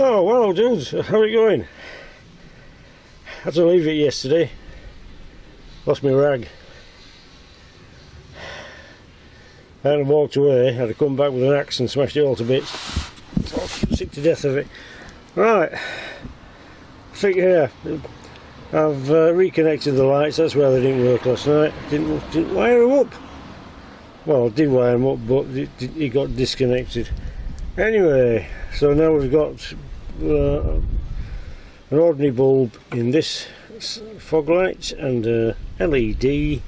Oh, well, Jugs, how are you going? Had to leave it yesterday. Lost my rag. I had walked away, had to come back with an axe and smashed it all to bits. Oh, sick to death of it. Right, I think here, I've reconnected the lights. That's why they didn't work last night. Didn't wire them up. Well, I did wire them up, but it got disconnected. Anyway, so now we've got an ordinary bulb in this fog light and a LED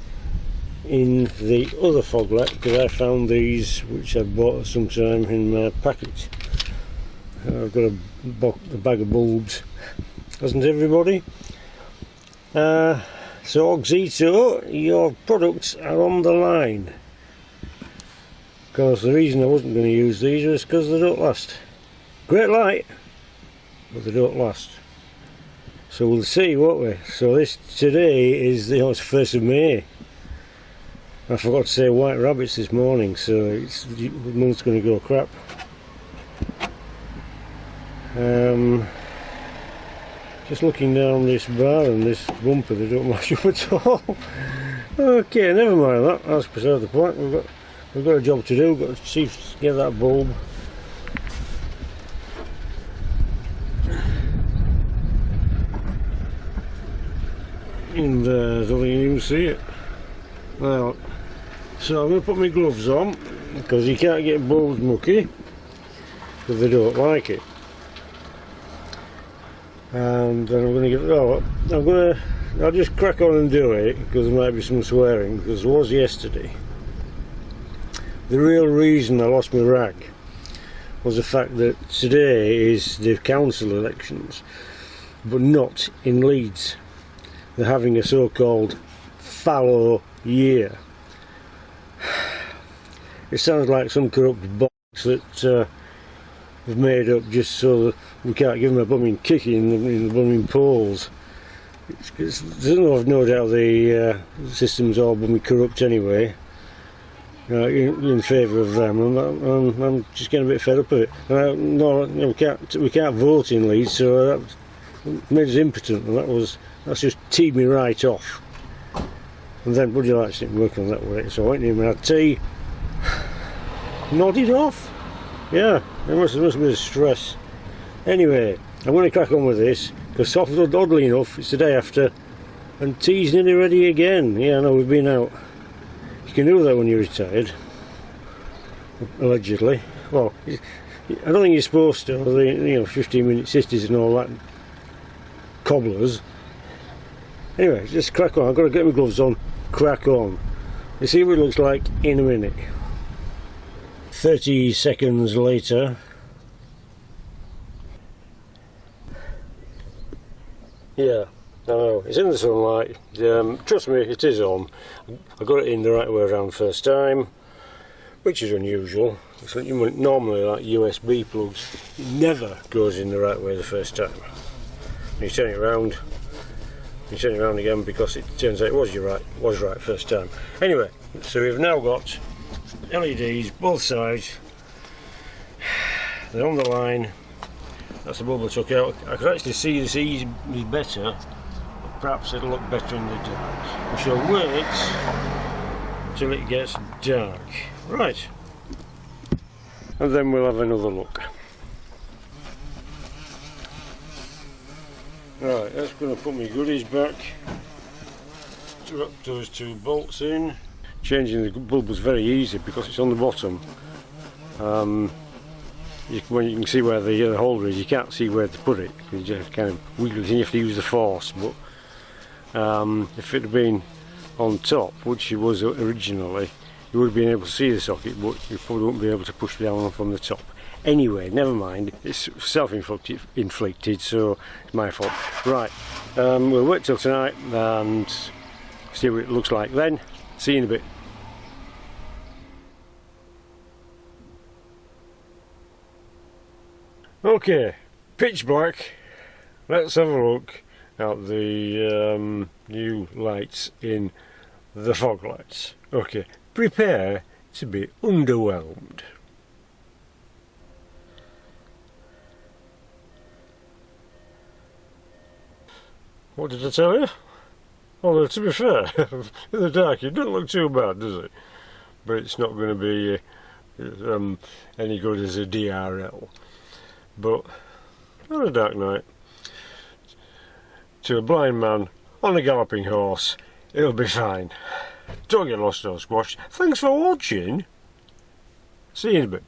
in the other fog light, because I found these which I bought sometime in my packet. I've got a bag of bulbs, hasn't everybody? So Oxito, your products are on the line. Because the reason I wasn't going to use these was because they don't last. Great light, but they don't last. So we'll see, won't we? So this today is it's 1st of May. I forgot to say white rabbits this morning, so the month's going to go crap. Just looking down this bar and this bumper, they don't match up at all. Okay, never mind that. That's beside the point. We've got a job to do. We've got to see if get that bulb. And I don't think you can even see it. Well, so I'm going to put my gloves on because you can't get bulbs mucky because they don't like it. And then I'm going to get I'll just crack on and do it because there might be some swearing, because there was yesterday. The real reason I lost my rag was the fact that today is the council elections, but not in Leeds. They're having a so-called fallow year. It sounds like some corrupt box that they've made up just so that we can't give them a bumming kick in the bumming polls. There's no doubt the system's all bumming corrupt anyway. In favour of them, and I'm just getting a bit fed up of it. We can't vote in Leeds, so that made us impotent, and that's just teed me right off. And then bloody lights didn't work on that way, so I went in and had tea, nodded off. Yeah, it must be a stress. Anyway, I'm going to crack on with this because oddly enough, it's the day after, and tea's nearly ready again. Yeah, I know we've been out. You can do that when you're retired, allegedly. Well, I don't think you're supposed to. 15-minute cities and all that cobblers. Anyway, just crack on. I've got to get my gloves on. Crack on. You see what it looks like in a minute. 30 seconds later. Yeah. I know, it's in the sunlight. Trust me, it is on. I got it in the right way around first time, which is unusual. So normally, like USB plugs, it never goes in the right way the first time. And you turn it around, again because it turns out it was right first time. Anyway, so we've now got LEDs both sides. They're on the line. That's the bulb I took out. I could actually see this easy better. Perhaps it'll look better in the dark. We shall wait till it gets dark. Right. And then we'll have another look. Right, that's going to put my goodies back. Drop those two bolts in. Changing the bulb was very easy because it's on the bottom. When you can see where the holder is, you can't see where to put it. You just kind of wiggle it and you have to use the force. But if it had been on top, which it was originally, you would have been able to see the socket, but you probably wouldn't be able to push down from the top. Anyway, never mind, it's self-inflicted, so it's my fault. Right, we'll wait till tonight and see what it looks like then. See you in a bit. Okay, pitch black. Let's have a look at the new lights in the fog lights. Okay, prepare to be underwhelmed. what did I tell you? Although to be fair, in the dark it doesn't look too bad, does it? But it's not going to be any good as a DRL. But on a dark night, to a blind man on a galloping horse, it'll be fine. Don't get lost or squashed. Thanks for watching. See you in a bit.